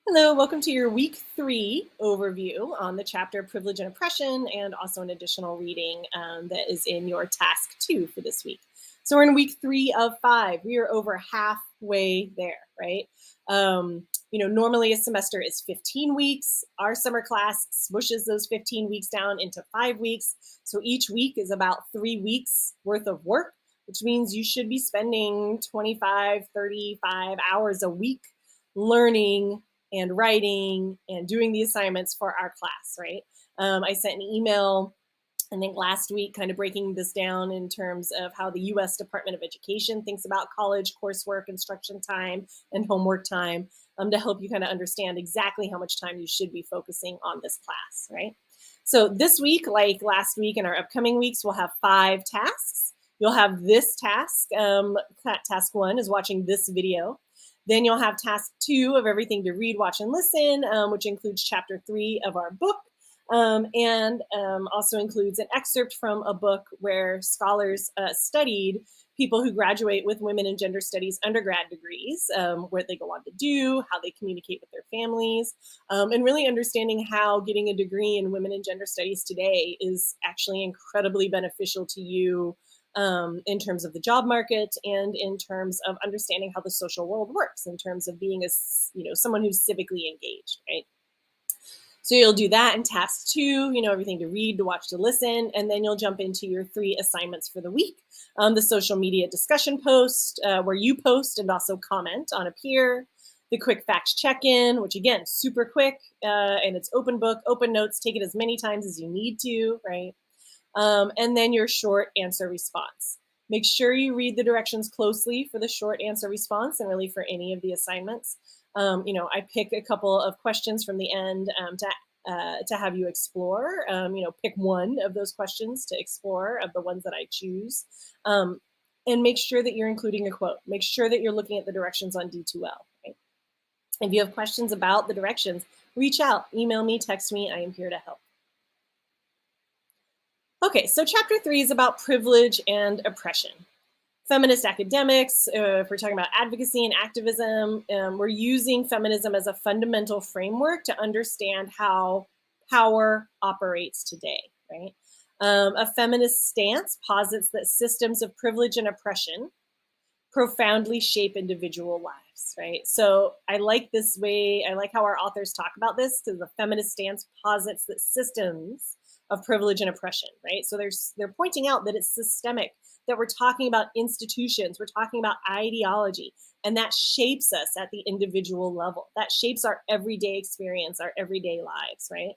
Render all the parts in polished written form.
Hello, welcome to your week 3 overview on the chapter Privilege and Oppression, and also an additional reading that is in your task 2 for this week. So we're in week 3 of 5. We are over halfway there, right? Normally a semester is 15 weeks. Our summer class smushes those 15 weeks down into 5 weeks. So each week is about 3 weeks worth of work, which means you should be spending 25, 35 hours a week learning and writing and doing the assignments for our class, right? I sent an email, I think last week, kind of breaking this down in terms of how the US Department of Education thinks about college coursework, instruction time, and homework time to help you kind of understand exactly how much time you should be focusing on this class, right? So this week, like last week and our upcoming weeks, we'll have 5 tasks. You'll have this task. Task 1 is watching this video. Then you'll have task 2 of everything to read, watch, and listen, which includes chapter 3 of our book, and also includes an excerpt from a book where scholars studied people who graduate with women and gender studies undergrad degrees, what they go on to do, how they communicate with their families, and really understanding how getting a degree in women and gender studies today is actually incredibly beneficial to you in terms of the job market and in terms of understanding how the social world works, in terms of being someone who's civically engaged, right? So you'll do that in task 2, everything to read, to watch, to listen, and then you'll jump into your 3 assignments for the week. The social media discussion post, where you post and also comment on a peer, the quick facts check-in, which again, super quick, and it's open book, open notes, take it as many times as you need to, right? And then your short answer response. Make sure you read the directions closely for the short answer response and really for any of the assignments. I pick a couple of questions from the end to have you explore. Pick one of those questions to explore of the ones that I choose. And make sure that you're including a quote. Make sure that you're looking at the directions on D2L. Right? If you have questions about the directions, reach out, email me, text me. I am here to help. Okay, so chapter 3 is about privilege and oppression. Feminist academics, if we're talking about advocacy and activism, we're using feminism as a fundamental framework to understand how power operates today, right? A feminist stance posits that systems of privilege and oppression profoundly shape individual lives, right? So I like this way, I like how our authors talk about this, because the feminist stance posits that systems of privilege and oppression, right? So they're pointing out that it's systemic, that we're talking about institutions, we're talking about ideology, and that shapes us at the individual level. That shapes our everyday experience, our everyday lives, right?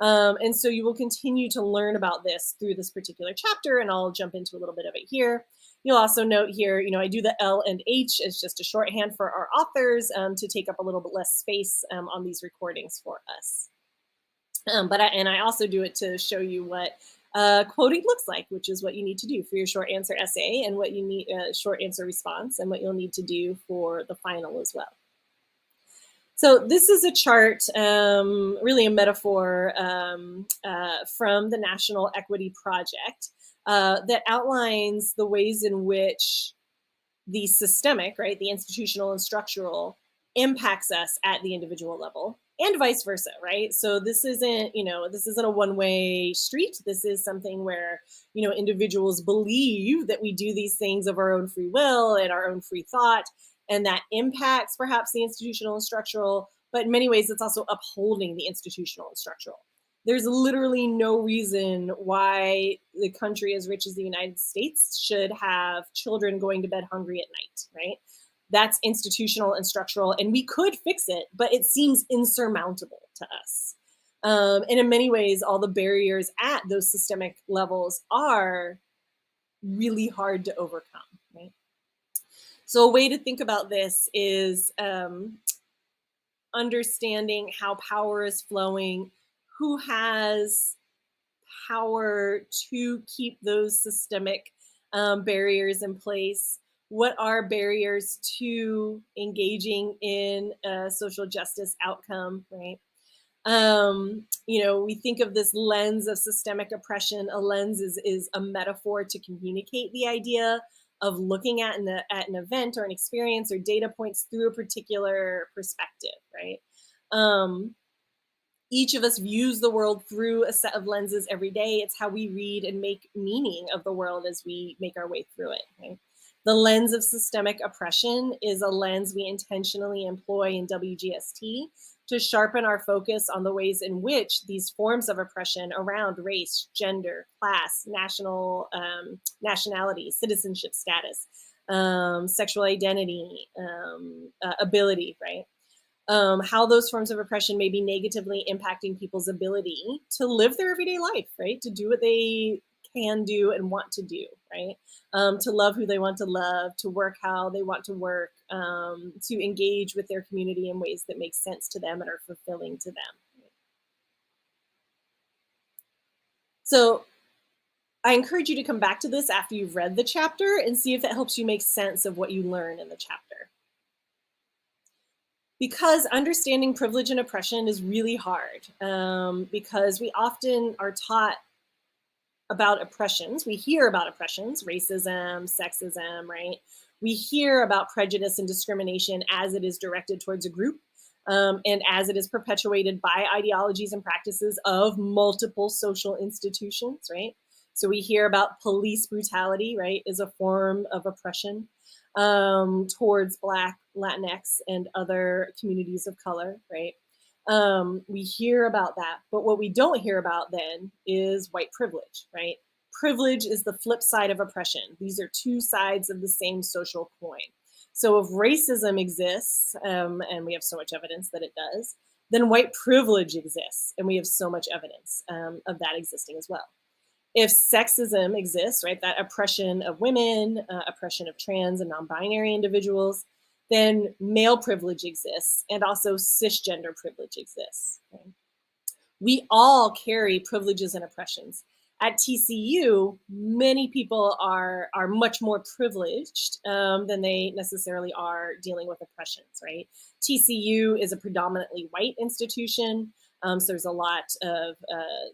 And so you will continue to learn about this through this particular chapter, and I'll jump into a little bit of it here. You'll also note here, I do the L and H as just a shorthand for our authors to take up a little bit less space on these recordings for us. I also do it to show you what quoting looks like, which is what you need to do for your short answer essay and what you need, short answer response, and what you'll need to do for the final as well. So this is a chart, really a metaphor from the National Equity Project that outlines the ways in which the systemic, right, the institutional and structural, impacts us at the individual level, and vice versa, right? So this isn't a one-way street. This is something where, individuals believe that we do these things of our own free will and our own free thought, and that impacts perhaps the institutional and structural, but in many ways it's also upholding the institutional and structural. There's literally no reason why the country as rich as the United States should have children going to bed hungry at night, right? That's institutional and structural, and we could fix it, but it seems insurmountable to us. And in many ways, all the barriers at those systemic levels are really hard to overcome, right? So a way to think about this is understanding how power is flowing, who has power to keep those systemic barriers in place, what are barriers to engaging in a social justice outcome, right? We think of this lens of systemic oppression. A lens is a metaphor to communicate the idea of looking at an event or an experience or data points through a particular perspective, right? Each of us views the world through a set of lenses every day. It's how we read and make meaning of the world as we make our way through it. Right? The lens of systemic oppression is a lens we intentionally employ in WGST to sharpen our focus on the ways in which these forms of oppression around race, gender, class, nationality, citizenship status, sexual identity, ability, right? How those forms of oppression may be negatively impacting people's ability to live their everyday life, right? To do what they can do and want to do, right? To love who they want to love, to work how they want to work, to engage with their community in ways that make sense to them and are fulfilling to them. So I encourage you to come back to this after you've read the chapter and see if it helps you make sense of what you learn in the chapter. Because understanding privilege and oppression is really hard, because we often are taught about oppressions. We hear about oppressions, racism, sexism, right? We hear about prejudice and discrimination as it is directed towards a group, and as it is perpetuated by ideologies and practices of multiple social institutions, right? So we hear about police brutality, right, is a form of oppression towards Black, Latinx, and other communities of color, right? We hear about that, but what we don't hear about then is white privilege, right? Privilege is the flip side of oppression. These are two sides of the same social coin. So if racism exists, and we have so much evidence that it does, then white privilege exists, and we have so much evidence of that existing as well. If sexism exists, right, that oppression of women, oppression of trans and non-binary individuals, then male privilege exists, and also cisgender privilege exists. Okay? We all carry privileges and oppressions. At TCU, many people are much more privileged than they necessarily are dealing with oppressions, right? TCU is a predominantly white institution, so there's a lot of,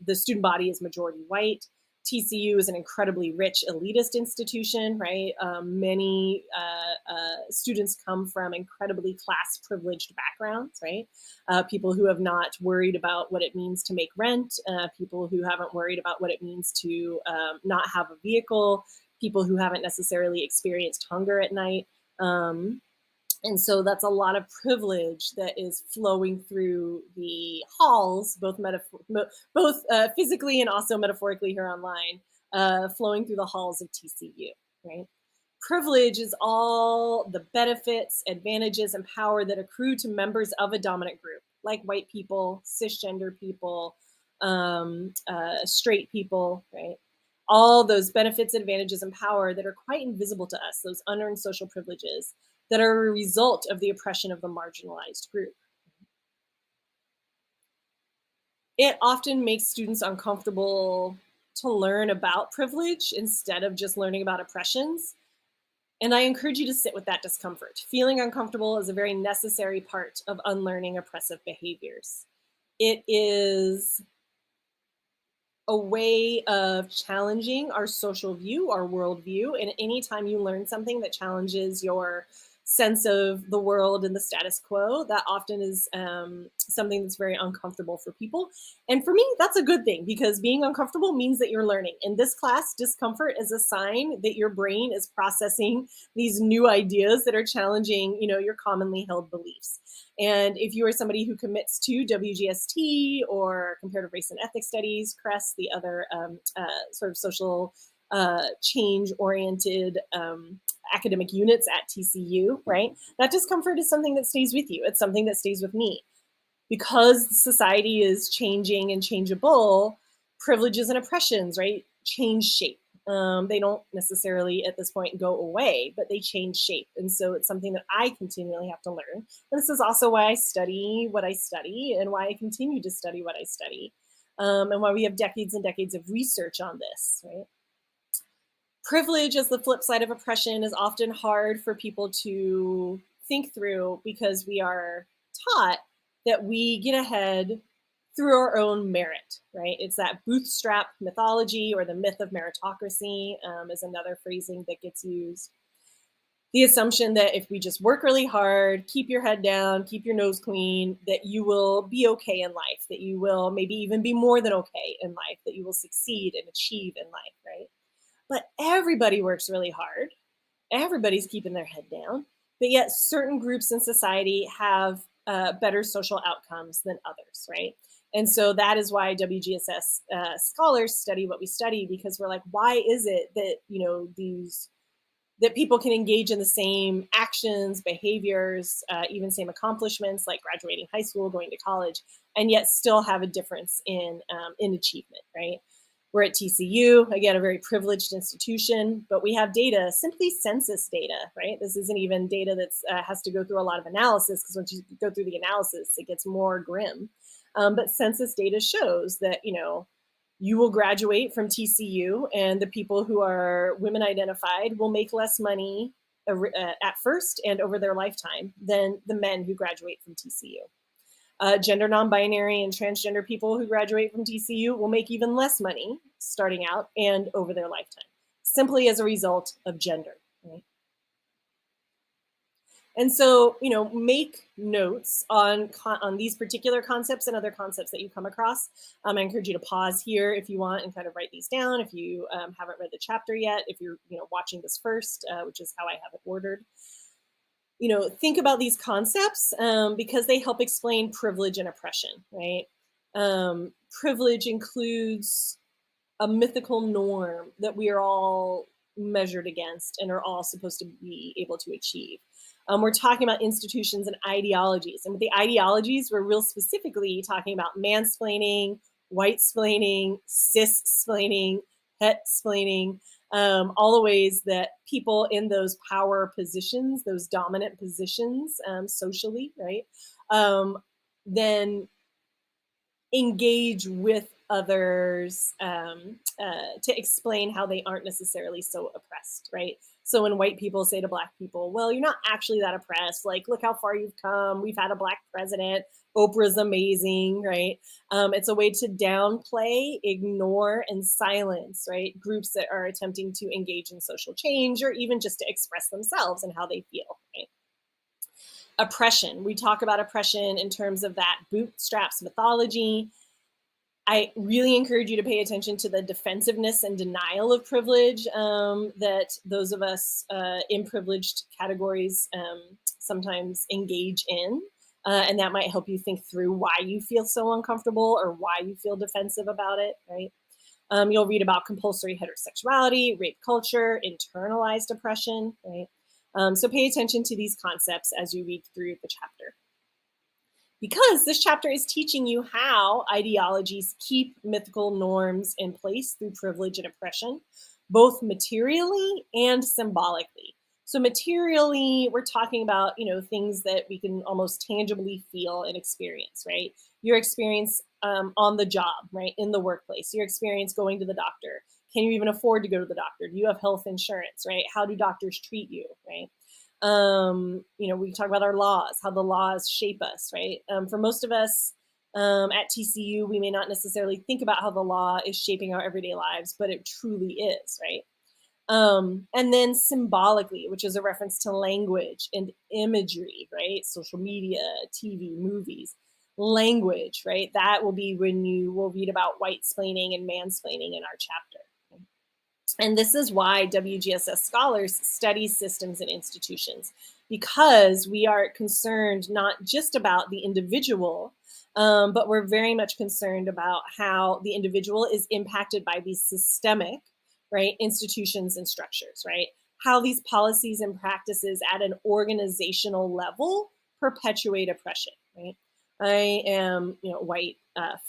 the student body is majority white. TCU is an incredibly rich elitist institution, right? Many students come from incredibly class privileged backgrounds, right? People who have not worried about what it means to make rent, people who haven't worried about what it means to not have a vehicle, people who haven't necessarily experienced hunger at night. And so that's a lot of privilege that is flowing through the halls, both physically and also metaphorically here online, flowing through the halls of TCU, right? Privilege is all the benefits, advantages, and power that accrue to members of a dominant group, like white people, cisgender people, straight people, right? All those benefits, advantages, and power that are quite invisible to us, those unearned social privileges that are a result of the oppression of the marginalized group. It often makes students uncomfortable to learn about privilege instead of just learning about oppressions. And I encourage you to sit with that discomfort. Feeling uncomfortable is a very necessary part of unlearning oppressive behaviors. It is a way of challenging our social view, our worldview. And anytime you learn something that challenges your sense of the world and the status quo, that often is something that's very uncomfortable for people. And for me, that's a good thing, because being uncomfortable means that you're learning. In this class, discomfort is a sign that your brain is processing these new ideas that are challenging, your commonly held beliefs. And if you are somebody who commits to WGST or comparative race and ethnic studies, CREST, the other sort of social change-oriented academic units at TCU, right? That discomfort is something that stays with you. It's something that stays with me. Because society is changing and changeable, privileges and oppressions, right, change shape. They don't necessarily at this point go away, but they change shape. And so it's something that I continually have to learn. And this is also why I study what I study and why I continue to study what I study, and why we have decades and decades of research on this, right? Privilege as the flip side of oppression is often hard for people to think through, because we are taught that we get ahead through our own merit, right? It's that bootstrap mythology, or the myth of meritocracy is another phrasing that gets used. the assumption that if we just work really hard, keep your head down, keep your nose clean, that you will be okay in life, that you will maybe even be more than okay in life, that you will succeed and achieve in life, right? But everybody works really hard. Everybody's keeping their head down, but yet certain groups in society have better social outcomes than others, right? And so that is why WGSS scholars study what we study, because we're like, why is it that these that people can engage in the same actions, behaviors, even same accomplishments like graduating high school, going to college, and yet still have a difference in achievement, right? We're at TCU, again, a very privileged institution, but we have data, simply census data, right? This isn't even data that has to go through a lot of analysis, because once you go through the analysis, it gets more grim. But census data shows that, you will graduate from TCU, and the people who are women identified will make less money at first and over their lifetime than the men who graduate from TCU. Gender non-binary and transgender people who graduate from TCU will make even less money starting out and over their lifetime, simply as a result of gender. Right? And so, make notes on these particular concepts and other concepts that you come across. I encourage you to pause here if you want and kind of write these down if you haven't read the chapter yet, if you're watching this first, which is how I have it ordered. Think about these concepts because they help explain privilege and oppression, right? Privilege includes a mythical norm that we are all measured against and are all supposed to be able to achieve. We're talking about institutions and ideologies. And with the ideologies, we're real specifically talking about mansplaining, white-splaining, cis-splaining, het-splaining, all the ways that people in those power positions, those dominant positions socially, right, then engage with others to explain how they aren't necessarily so oppressed, right? So when white people say to Black people, well, you're not actually that oppressed. Like, look how far you've come. We've had a Black president. Oprah's amazing, right? It's a way to downplay, ignore, and silence, right? Groups that are attempting to engage in social change or even just to express themselves and how they feel, right? Oppression. We talk about oppression in terms of that bootstraps mythology. I really encourage you to pay attention to the defensiveness and denial of privilege that those of us in privileged categories sometimes engage in. And that might help you think through why you feel so uncomfortable or why you feel defensive about it, right? You'll read about compulsory heterosexuality, rape culture, internalized oppression, right? So pay attention to these concepts as you read through the chapter. Because this chapter is teaching you how ideologies keep mythical norms in place through privilege and oppression, both materially and symbolically. So materially, we're talking about, things that we can almost tangibly feel and experience, right? Your experience on the job, right? In the workplace, your experience going to the doctor. Can you even afford to go to the doctor? Do you have health insurance, right? How do doctors treat you, right? We talk about our laws, how the laws shape us, right? For most of us at TCU, we may not necessarily think about how the law is shaping our everyday lives, but it truly is, right? And then symbolically, which is a reference to language and imagery, right? Social media, TV, movies, language, right? That will be when you will read about white-splaining and mansplaining in our chapter. And this is why WGSS scholars study systems and institutions, because we are concerned not just about the individual, but we're very much concerned about how the individual is impacted by these systemic, right, institutions and structures, right? How these policies and practices at an organizational level perpetuate oppression, right? I am, white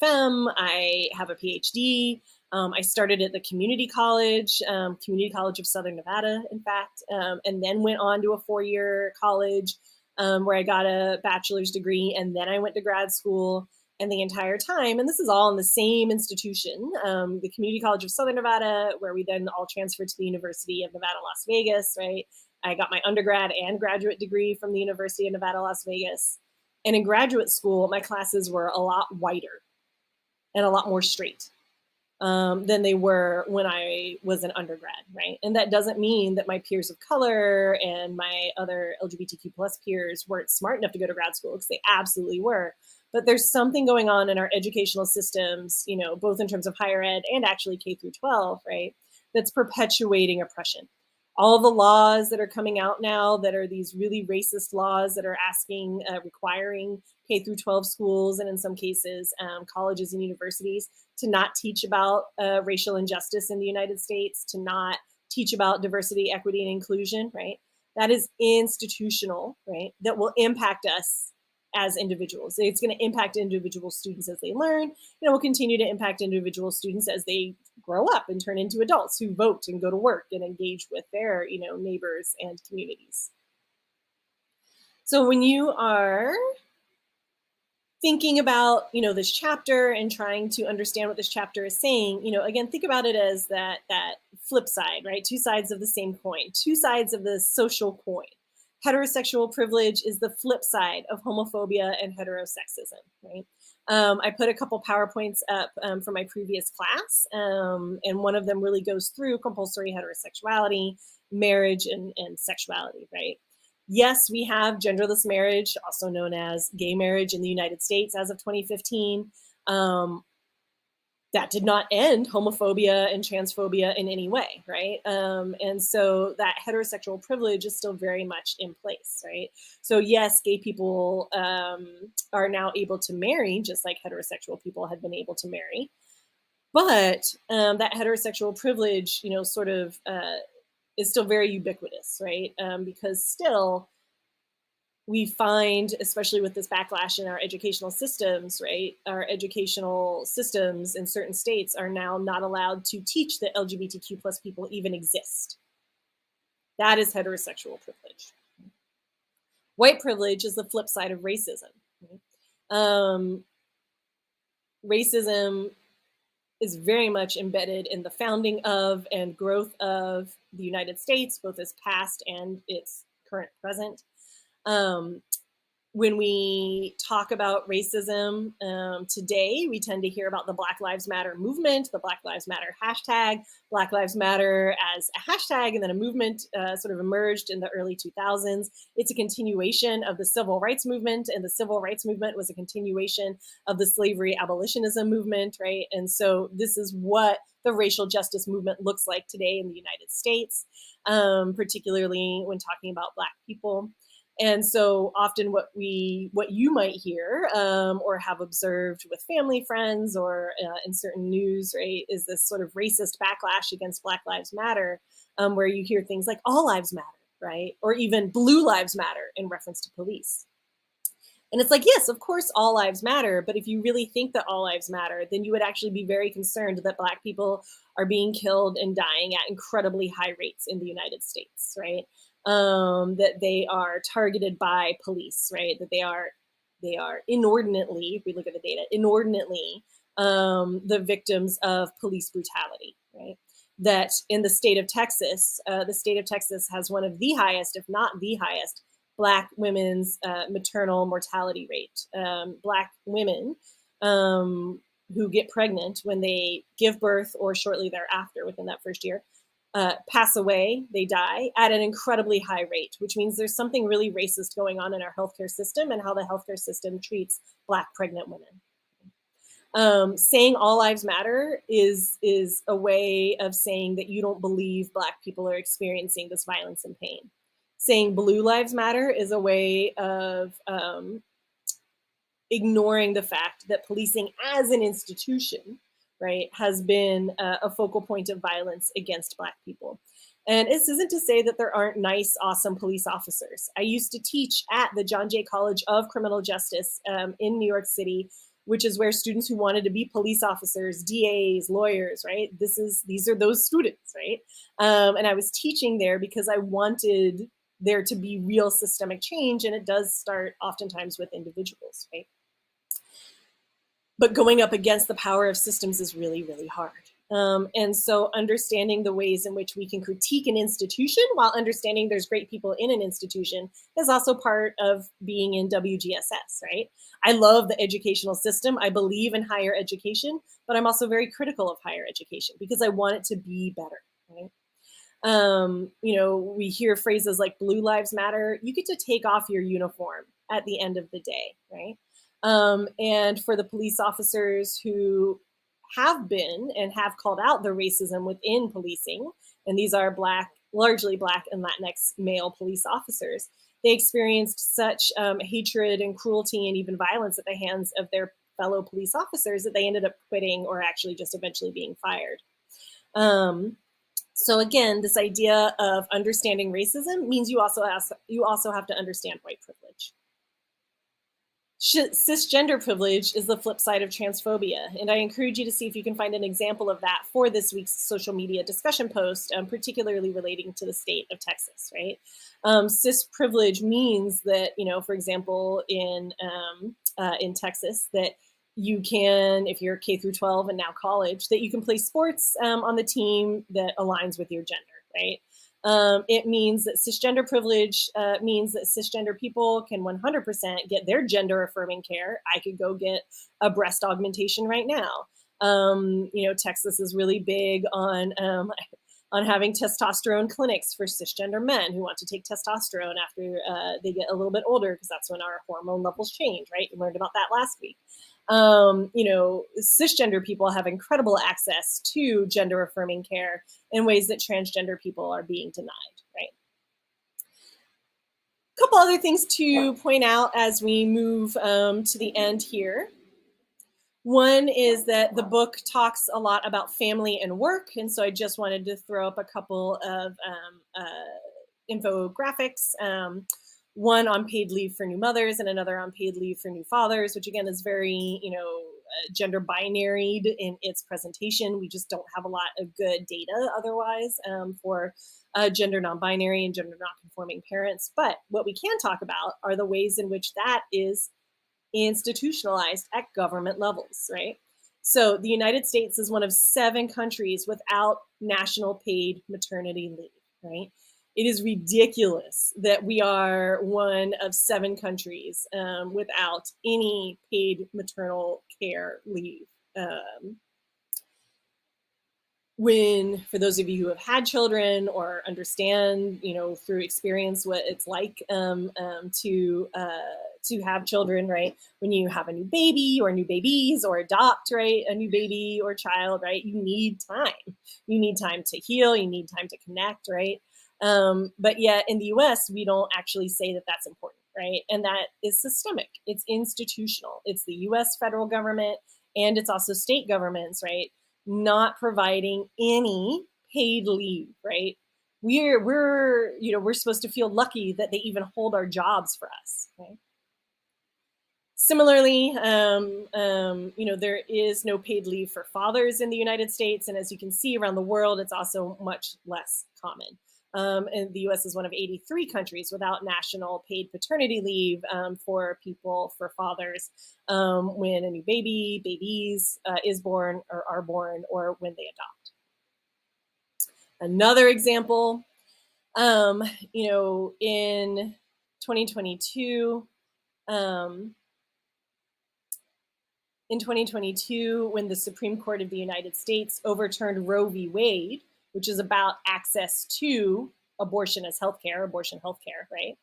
femme. I have a PhD. I started at the Community College of Southern Nevada, in fact, and then went on to a 4-year college where I got a bachelor's degree, and then I went to grad school. And the entire time, and this is all in the same institution, the Community College of Southern Nevada, where we then all transferred to the University of Nevada, Las Vegas, right? I got my undergrad and graduate degree from the University of Nevada, Las Vegas. And in graduate school, my classes were a lot whiter and a lot more straight. than they were when I was an undergrad, right? And that doesn't mean that my peers of color and my other LGBTQ plus peers weren't smart enough to go to grad school, because they absolutely were. But there's something going on in our educational systems, you know, both in terms of higher ed and actually K through 12, right, that's perpetuating oppression. All the laws that are coming out now that are these really racist laws that are asking, requiring K through 12 schools, and in some cases, colleges and universities, to not teach about racial injustice in the United States, to not teach about diversity, equity, and inclusion, right? That is institutional, right? That will impact us as individuals. It's going to impact individual students as they learn, and it will continue to impact individual students as they grow up and turn into adults who vote and go to work and engage with their, you know, neighbors and communities. So when you are thinking about, you know, this chapter and trying to understand what this chapter is saying, you know, again, think about it as that flip side, right? Two sides of the same coin, two sides of the social coin. Heterosexual privilege is the flip side of homophobia and heterosexism, right? I put a couple PowerPoints up from my previous class, and one of them really goes through compulsory heterosexuality, marriage, and sexuality, right? Yes, we have genderless marriage, also known as gay marriage, in the United States as of 2015. That did not end homophobia and transphobia in any way, right? And so that heterosexual privilege is still very much in place, right? So yes, gay people are now able to marry, just like heterosexual people had been able to marry. But that heterosexual privilege, you know, sort of is still very ubiquitous, right? Because still, we find, especially with this backlash in our educational systems, right? Our educational systems in certain states are now not allowed to teach that LGBTQ plus people even exist. That is heterosexual privilege. White privilege is the flip side of racism. Racism is very much embedded in the founding of and growth of the United States, both its past and its current present. When we talk about racism today, we tend to hear about the Black Lives Matter movement, the Black Lives Matter hashtag. Black Lives Matter as a hashtag, and then a movement sort of emerged in the early 2000s. It's a continuation of the civil rights movement, and the civil rights movement was a continuation of the slavery abolitionism movement, right? And so this is what the racial justice movement looks like today in the United States, particularly when talking about Black people. And so often what you might hear or have observed with family, friends, or in certain news, right, is this sort of racist backlash against Black Lives Matter, where you hear things like all lives matter, right? Or even blue lives matter in reference to police. And it's like, yes, of course, all lives matter. But if you really think that all lives matter, then you would actually be very concerned that Black people are being killed and dying at incredibly high rates in the United States, right? That they are targeted by police, right? That they are inordinately, if we look at the data, inordinately the victims of police brutality, right? That in the state of Texas has one of the highest, if not the highest, Black women's maternal mortality rate. Black women who get pregnant when they give birth or shortly thereafter, within that first year, pass away, they die at an incredibly high rate, which means there's something really racist going on in our healthcare system and how the healthcare system treats Black pregnant women. Saying all lives matter is a way of saying that you don't believe Black people are experiencing this violence and pain. Saying blue lives matter is a way of ignoring the fact that policing as an institution, right, has been a focal point of violence against Black people. And this isn't to say that there aren't nice, awesome police officers. I used to teach at the John Jay College of Criminal Justice in New York City, which is where students who wanted to be police officers, DAs, lawyers, right? These are those students, right? And I was teaching there because I wanted there to be real systemic change, and it does start oftentimes with individuals, right? But going up against the power of systems is really, really hard. And so understanding the ways in which we can critique an institution while understanding there's great people in an institution is also part of being in WGSS, right? I love the educational system. I believe in higher education, but I'm also very critical of higher education because I want it to be better, right? We hear phrases like Blue Lives Matter. You get to take off your uniform at the end of the day, right? And for the police officers who have been and have called out the racism within policing, and these are largely Black and Latinx male police officers, they experienced such hatred and cruelty and even violence at the hands of their fellow police officers that they ended up quitting or actually just eventually being fired. So again, this idea of understanding racism means you also have to understand white privilege. Cisgender privilege is the flip side of transphobia, and I encourage you to see if you can find an example of that for this week's social media discussion post, particularly relating to the state of Texas, right? Cis privilege means that, for example, in Texas, that you can, if you're K through 12 and now college, that you can play sports on the team that aligns with your gender, right? It means that cisgender privilege means that cisgender people can 100% get their gender affirming care. I could go get a breast augmentation right now. Texas is really big on having testosterone clinics for cisgender men who want to take testosterone after they get a little bit older, because that's when our hormone levels change, right? You learned about that last week. Cisgender people have incredible access to gender affirming care in ways that transgender people are being denied, right? A couple other things to point out as we move to the end here. One is that the book talks a lot about family and work, and so I just wanted to throw up a couple of infographics. One on paid leave for new mothers and another on paid leave for new fathers, which again is very, gender binaried in its presentation. We just don't have a lot of good data otherwise for gender non-binary and gender non-conforming parents. But what we can talk about are the ways in which that is institutionalized at government levels, right? So the United States is one of 7 countries without national paid maternity leave, right? It is ridiculous that we are one of 7 countries without any paid maternal care leave. For those of you who have had children or understand, through experience what it's like to have children, right? When you have a new baby or new babies or adopt, right, a new baby or child, right? You need time. You need time to heal. You need time to connect, right? But yet in the US, we don't actually say that that's important, right? And that is systemic. It's institutional. It's the US federal government and it's also state governments, right? Not providing any paid leave, right? We're supposed to feel lucky that they even hold our jobs for us, right? Similarly, there is no paid leave for fathers in the United States, and as you can see around the world, it's also much less common. And the US is one of 83 countries without national paid paternity leave for fathers when a new babies is born or are born or when they adopt. Another example, in 2022, when the Supreme Court of the United States overturned Roe v. Wade, which is about access to abortion healthcare, right?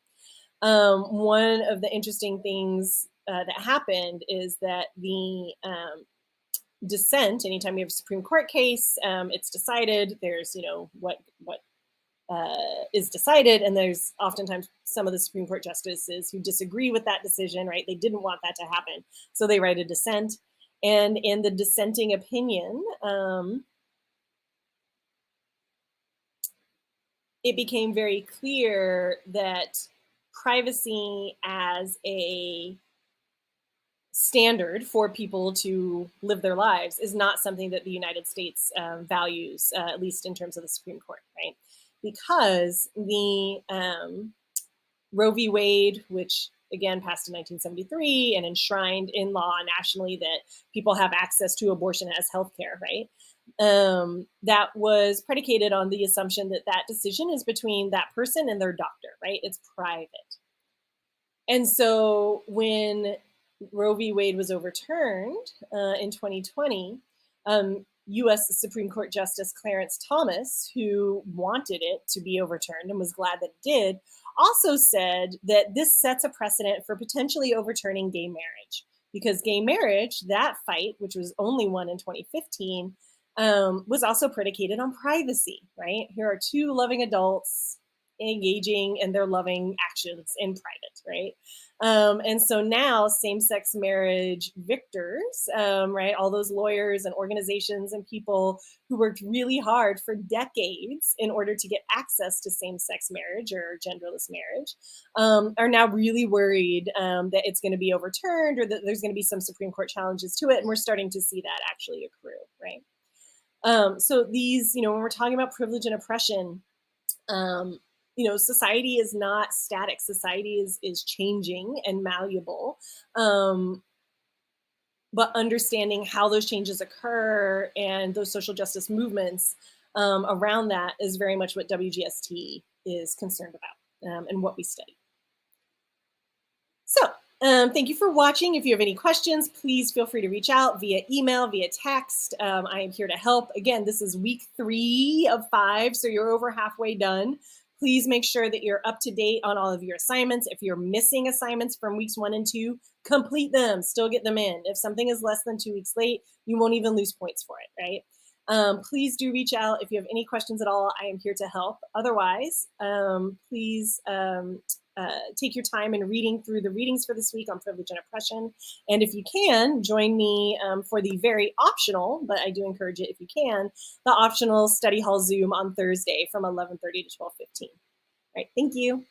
One of the interesting things that happened is that the dissent, anytime we have a Supreme Court case, it's decided, there's, what is decided, and there's oftentimes some of the Supreme Court justices who disagree with that decision, right? They didn't want that to happen, so they write a dissent. And in the dissenting opinion, it became very clear that privacy as a standard for people to live their lives is not something that the United States values, at least in terms of the Supreme Court, right? Because the Roe v. Wade, which again passed in 1973 and enshrined in law nationally that people have access to abortion as healthcare, right? that was predicated on the assumption that that decision is between that person and their doctor, right? It's private. And so when Roe v. Wade was overturned in 2020, U.S. Supreme Court Justice Clarence Thomas, who wanted it to be overturned and was glad that it did, also said that this sets a precedent for potentially overturning gay marriage, because gay marriage, that fight, which was only won in 2015, was also predicated on privacy, right? Here are two loving adults engaging in their loving actions in private, right? And so now same-sex marriage victors, right, all those lawyers and organizations and people who worked really hard for decades in order to get access to same-sex marriage or genderless marriage, are now really worried that it's going to be overturned or that there's going to be some Supreme Court challenges to it. And we're starting to see that actually accrue, right? So these, when we're talking about privilege and oppression, society is not static. Society is changing and malleable. But understanding how those changes occur and those social justice movements around that is very much what WGST is concerned about and what we study. So thank you for watching. If you have any questions, please feel free to reach out via email, via text. I am here to help. Again, this is week 3 of 5, so you're over halfway done. Please make sure that you're up to date on all of your assignments. If you're missing assignments from weeks 1 and 2, complete them, still get them in. If something is less than 2 weeks late, you won't even lose points for it, right? Please do reach out. If you have any questions at all, I am here to help. Otherwise, please take your time in reading through the readings for this week on privilege and oppression. And if you can, join me for the very optional, but I do encourage it if you can, the optional study hall Zoom on Thursday from 11:30 to 12:15. All right, thank you.